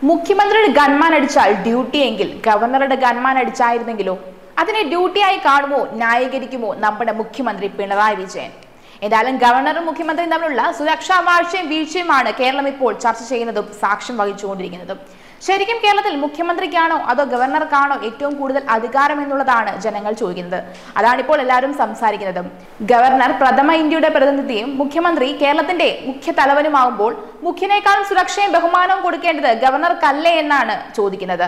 മുഖ്യമന്ത്രിയുടെ ഗൺമാൻ അടിച്ചാൽ ഡ്യൂട്ടി എങ്കിൽ ഗവർണറുടെ ഗൺമാൻ അടിച്ചായിരുന്നെങ്കിലോ? അതിനെ ഡ്യൂട്ടിയായി കാണുമോ, ന്യായീകരിക്കുമോ നമ്മുടെ മുഖ്യമന്ത്രി പിണറായി വിജയൻ? എന്തായാലും ഗവർണറും മുഖ്യമന്ത്രിയും തമ്മിലുള്ള സുരക്ഷാ വാഴ്ചയും വീഴ്ചയുമാണ് കേരളം ഇപ്പോൾ ചർച്ച ചെയ്യുന്നതും സാക്ഷ്യം വഹിച്ചുകൊണ്ടിരിക്കുന്നതും. ശരിക്കും കേരളത്തിൽ മുഖ്യമന്ത്രിക്കാണോ അതോ ഗവർണർക്കാണോ ഏറ്റവും കൂടുതൽ അധികാരം എന്നുള്ളതാണ് ജനങ്ങൾ ചോദിക്കുന്നത്. അതാണിപ്പോൾ എല്ലാവരും സംസാരിക്കുന്നത്. ഗവർണർ പ്രഥമ ഇന്ത്യയുടെ പ്രതിനിധിയും മുഖ്യമന്ത്രി കേരളത്തിന്റെ മുഖ്യ തലവനുമാകുമ്പോൾ മുഖ്യനേക്കാളും സുരക്ഷയും ബഹുമാനവും കൊടുക്കേണ്ടത് ഗവർണർക്കല്ലേ എന്നാണ് ചോദിക്കുന്നത്.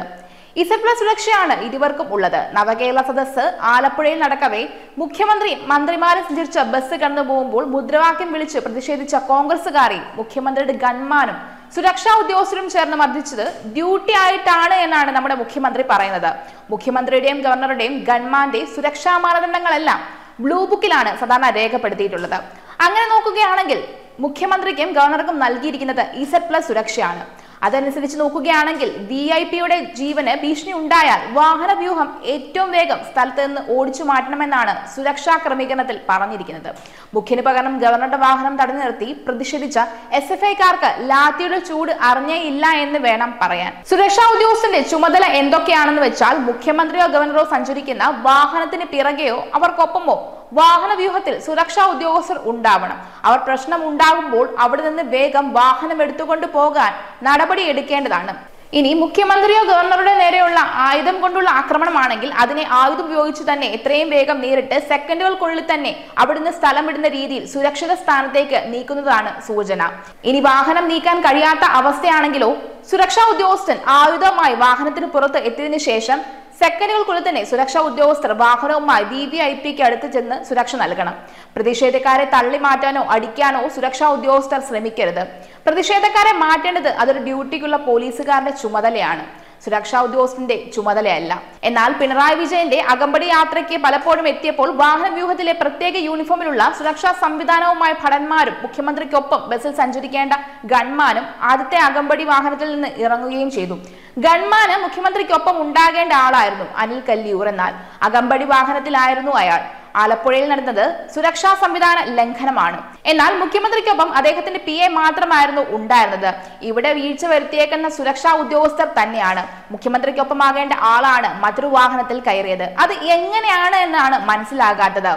Z+ സുരക്ഷയാണ് ഇരുവർക്കും ഉള്ളത്. നവകേരള സദസ്സ് ആലപ്പുഴയിൽ നടക്കവേ മുഖ്യമന്ത്രി മന്ത്രിമാരെ സഞ്ചരിച്ച ബസ് കടന്നു പോകുമ്പോൾ മുദ്രാവാക്യം വിളിച്ച് പ്രതിഷേധിച്ച കോൺഗ്രസുകാരെ മുഖ്യമന്ത്രിയുടെ ഗൺമാനും സുരക്ഷാ ഉദ്യോഗസ്ഥരും ചേർന്ന് മർദ്ദിച്ചത് ഡ്യൂട്ടി ആയിട്ടാണ് എന്നാണ് നമ്മുടെ മുഖ്യമന്ത്രി പറയുന്നത്. മുഖ്യമന്ത്രിയുടെയും ഗവർണറുടെയും ഗൺമാന്റെ സുരക്ഷാ മാനദണ്ഡങ്ങളെല്ലാം ബ്ലൂ ബുക്കിലാണ് സാധാരണ രേഖപ്പെടുത്തിയിട്ടുള്ളത്. അങ്ങനെ നോക്കുകയാണെങ്കിൽ മുഖ്യമന്ത്രിക്കും ഗവർണർക്കും നൽകിയിരിക്കുന്നത് Z+ സുരക്ഷയാണ്. അതനുസരിച്ച് നോക്കുകയാണെങ്കിൽ VIP-യുടെ ജീവന് ഭീഷണി ഉണ്ടായാൽ വാഹന വ്യൂഹം ഏറ്റവും വേഗം സ്ഥലത്ത് നിന്ന് ഓടിച്ചു മാറ്റണമെന്നാണ് സുരക്ഷാ ക്രമീകരണത്തിൽ പറഞ്ഞിരിക്കുന്നത്. മുഖ്യന് പകരം ഗവർണറുടെ വാഹനം തടഞ്ഞു നിർത്തി പ്രതിഷേധിച്ച SFI-ക്കാർക്ക് ലാത്തിയുടെ ചൂട് അറിഞ്ഞേ ഇല്ല എന്ന് വേണം പറയാൻ. സുരക്ഷാ ഉദ്യോഗസ്ഥന്റെ ചുമതല എന്തൊക്കെയാണെന്ന് വെച്ചാൽ മുഖ്യമന്ത്രിയോ ഗവർണറോ സഞ്ചരിക്കുന്ന വാഹനത്തിന് പിറകെയോ അവർക്കൊപ്പമോ വാഹന വ്യൂഹത്തിൽ സുരക്ഷാ ഉദ്യോഗസ്ഥർ ഉണ്ടാവണം. അവർ പ്രശ്നം ഉണ്ടാകുമ്പോൾ അവിടെ നിന്ന് വേഗം വാഹനം എടുത്തുകൊണ്ട് പോകാൻ നടപടി എടുക്കേണ്ടതാണ്. ഇനി മുഖ്യമന്ത്രിയോ ഗവർണറുടെ നേരെയുള്ള ആയുധം കൊണ്ടുള്ള ആക്രമണമാണെങ്കിൽ അതിനെ ആയുധം ഉപയോഗിച്ച് തന്നെ എത്രയും വേഗം നേരിട്ട് സെക്കൻഡുകൾക്കുള്ളിൽ തന്നെ അവിടുന്ന് സ്ഥലം വിടുന്ന രീതിയിൽ സുരക്ഷിത സ്ഥാനത്തേക്ക് നീക്കുന്നതാണ് സൂചന. ഇനി വാഹനം നീക്കാൻ കഴിയാത്ത അവസ്ഥയാണെങ്കിലോ സുരക്ഷാ ഉദ്യോഗസ്ഥൻ ആയുധവുമായി വാഹനത്തിന് പുറത്ത് എത്തിയതിനു ശേഷം സെക്കൻഡുകൾക്കുള്ളിൽ തന്നെ സുരക്ഷാ ഉദ്യോഗസ്ഥർ വാഹനവുമായി VIP-ക്ക് അടുത്ത് ചെന്ന് സുരക്ഷ നൽകണം. പ്രതിഷേധക്കാരെ തള്ളി മാറ്റാനോ അടിക്കാനോ സുരക്ഷാ ഉദ്യോഗസ്ഥർ ശ്രമിക്കരുത്. പ്രതിഷേധക്കാരെ മാറ്റേണ്ടത് അതൊരു ഡ്യൂട്ടിക്കുള്ള പോലീസുകാരുടെ ചുമതലയാണ്, സുരക്ഷാ ഉദ്യോഗസ്ഥന്റെ ചുമതലയല്ല. എന്നാൽ പിണറായി വിജയന്റെ അകമ്പടി യാത്രയ്ക്ക് പലപ്പോഴും എത്തിയപ്പോൾ വാഹന വ്യൂഹത്തിലെ പ്രത്യേക യൂണിഫോമിലുള്ള സുരക്ഷാ സംവിധാനവുമായ ഭടന്മാരും മുഖ്യമന്ത്രിക്കൊപ്പം ബസ്സിൽ സഞ്ചരിക്കേണ്ട ഗൺമാനും ആദ്യത്തെ അകമ്പടി വാഹനത്തിൽ നിന്ന് ഇറങ്ങുകയും ചെയ്തു. ഗൺമാന് മുഖ്യമന്ത്രിക്കൊപ്പം ഉണ്ടാകേണ്ട ആളായിരുന്നു അനിൽ കല്ലിയൂർ. എന്നാൽ അകമ്പടി വാഹനത്തിലായിരുന്നു അയാൾ. ആലപ്പുഴയിൽ നടന്നത് സുരക്ഷാ സംവിധാന ലംഘനമാണ്. എന്നാൽ മുഖ്യമന്ത്രിക്കൊപ്പം അദ്ദേഹത്തിന്റെ PA മാത്രമായിരുന്നു ഉണ്ടായിരുന്നത്. ഇവിടെ വീഴ്ച വരുത്തിയേക്കുന്ന സുരക്ഷാ ഉദ്യോഗസ്ഥർ തന്നെയാണ്. മുഖ്യമന്ത്രിക്കൊപ്പമാകേണ്ട ആളാണ് മറ്റൊരു വാഹനത്തിൽ കയറിയത്. അത് എങ്ങനെയാണ് എന്നാണ് മനസ്സിലാകാത്തത്.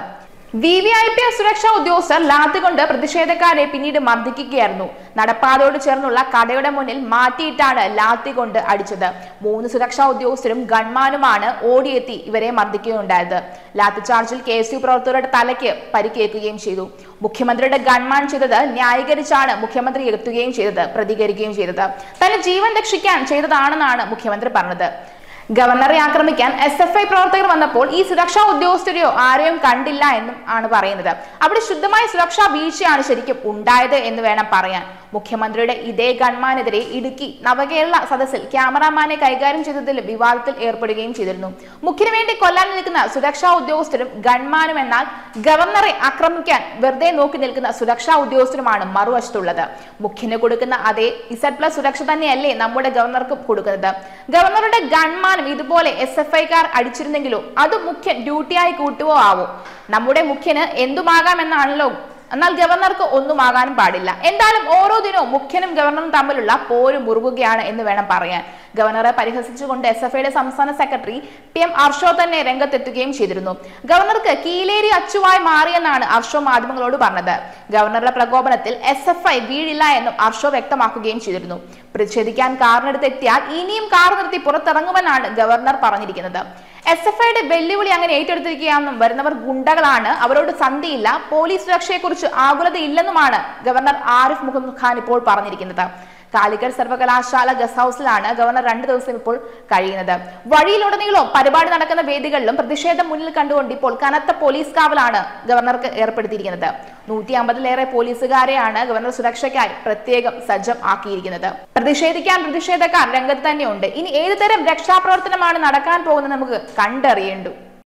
VVIP സുരക്ഷാ ഉദ്യോഗസ്ഥർ ലാത്തി കൊണ്ട് പ്രതിഷേധക്കാരെ പിന്നീട് മർദ്ദിക്കുകയായിരുന്നു. നടപ്പാതയോട് ചേർന്നുള്ള കടയുടെ മുന്നിൽ മാറ്റിയിട്ടാണ് ലാത്തി കൊണ്ട് അടിച്ചത്. 3 സുരക്ഷാ ഉദ്യോഗസ്ഥരും ഗൺമാനുമാണ് ഓടിയെത്തി ഇവരെ മർദ്ദിക്കുകയുണ്ടായത്. ലാത്തി ചാർജിൽ KSU പ്രവർത്തകരുടെ തലയ്ക്ക് പരിക്കേൽക്കുകയും ചെയ്തു. മുഖ്യമന്ത്രിയുടെ ഗൺമാൻ ചെയ്തത് ന്യായീകരിച്ചാണ് മുഖ്യമന്ത്രി എത്തുകയും ചെയ്തത്, പ്രതികരിക്കുകയും ചെയ്തത്. തന്നെ ജീവൻ രക്ഷിക്കാൻ ചെയ്തതാണെന്നാണ് മുഖ്യമന്ത്രി പറഞ്ഞത്. ഗവർണറെ ആക്രമിക്കാൻ SFI പ്രവർത്തകർ വന്നപ്പോൾ ഈ സുരക്ഷാ ഉദ്യോഗസ്ഥരെയോ ആരെയും കണ്ടില്ല എന്നും ആണ് പറയുന്നത്. അവിടെ ശുദ്ധമായ സുരക്ഷാ വീഴ്ചയാണ് ശരിക്കും ഉണ്ടായത് എന്ന് വേണം പറയാൻ. മുഖ്യമന്ത്രിയുടെ ഇതേ ഗൺമാനെതിരെ ഇടുക്കി നവകേരള സദസ്സിൽ ക്യാമറാമാനെ കൈകാര്യം ചെയ്തതിൽ വിവാദത്തിൽ ഏർപ്പെടുകയും ചെയ്തിരുന്നു. മുഖ്യന് വേണ്ടി കൊല്ലാൻ നിൽക്കുന്ന സുരക്ഷാ ഉദ്യോഗസ്ഥരും ഗൺമാനും, എന്നാൽ ഗവർണറെ ആക്രമിക്കാൻ വെറുതെ നോക്കി നിൽക്കുന്ന സുരക്ഷാ ഉദ്യോഗസ്ഥരുമാണ് മറുവശത്തുള്ളത്. മുഖ്യന് കൊടുക്കുന്ന അതേ Z+ സുരക്ഷ തന്നെയല്ലേ നമ്മുടെ ഗവർണർക്കും കൊടുക്കുന്നത്. ഗവർണറുടെ ഗൺമാൻ ഇതുപോലെ SFI-ക്കാർ അടിച്ചിരുന്നെങ്കിലോ അത് മുഖ്യൻ ഡ്യൂട്ടിയായി കൂട്ടുവോ ആവോ? നമ്മുടെ മുഖ്യന് എന്തുമാകാമെന്നാണല്ലോ, എന്നാൽ ഗവർണർക്ക് ഒന്നുമാകാനും പാടില്ല. എന്തായാലും ഓരോ ദിനവും മുഖ്യനും ഗവർണറും തമ്മിലുള്ള പോര് മുറുകുകയാണ് എന്ന് വേണം പറയാൻ. ഗവർണറെ പരിഹസിച്ചുകൊണ്ട് SFI-യുടെ സംസ്ഥാന സെക്രട്ടറി PM അർഷോ തന്നെ രംഗത്തെത്തുകയും ചെയ്തിരുന്നു. ഗവർണർക്ക് കീലേരി അച്ചുവായി മാറിയെന്നാണ് അർഷോ മാധ്യമങ്ങളോട് പറഞ്ഞത്. ഗവർണറുടെ പ്രകോപനത്തിൽ SFI വീഴില്ല എന്നും അർഷോ വ്യക്തമാക്കുകയും ചെയ്തിരുന്നു. പ്രതിഷേധിക്കാൻ കാറിനെടുത്തെത്തിയാൽ ഇനിയും കാർ നിർത്തി പുറത്തിറങ്ങുമെന്നാണ് ഗവർണർ പറഞ്ഞിരിക്കുന്നത്. SFI-യുടെ വെല്ലുവിളി അങ്ങനെ ഏറ്റെടുത്തിരിക്കുകയാണെന്നും വരുന്നവർ ഗുണ്ടകളാണ്, അവരോട് സന്ധിയില്ല, പോലീസ് സുരക്ഷയെക്കുറിച്ച് ആകുലതയില്ലെന്നുമാണ് ഗവർണർ ആരിഫ് മുഹമ്മദ് ഖാൻ ഇപ്പോൾ പറഞ്ഞിരിക്കുന്നത്. കാലിക്കറ്റ് സർവകലാശാല ഗസ്റ്റ് ഹൌസിലാണ് ഗവർണർ 2 ദിവസം ഇപ്പോൾ കഴിയുന്നത്. വഴിയിലുടനീളം പരിപാടി നടക്കുന്ന വേദികളിലും പ്രതിഷേധം മുന്നിൽ കണ്ടുകൊണ്ട് ഇപ്പോൾ കനത്ത പോലീസ് കാവലാണ് ഗവർണർക്ക് ഏർപ്പെടുത്തിയിരിക്കുന്നത്. 150-ലേറെ പോലീസുകാരെയാണ് ഗവർണർ സുരക്ഷയ്ക്കായി പ്രത്യേകം സജ്ജം ആക്കിയിരിക്കുന്നത്. പ്രതിഷേധിക്കാൻ പ്രതിഷേധക്കാർ രംഗത്ത് തന്നെയുണ്ട്. ഇനി ഏതുതരം രക്ഷാപ്രവർത്തനമാണ് നടക്കാൻ പോകുന്നത് നമുക്ക് കണ്ടറിയേണ്ടു.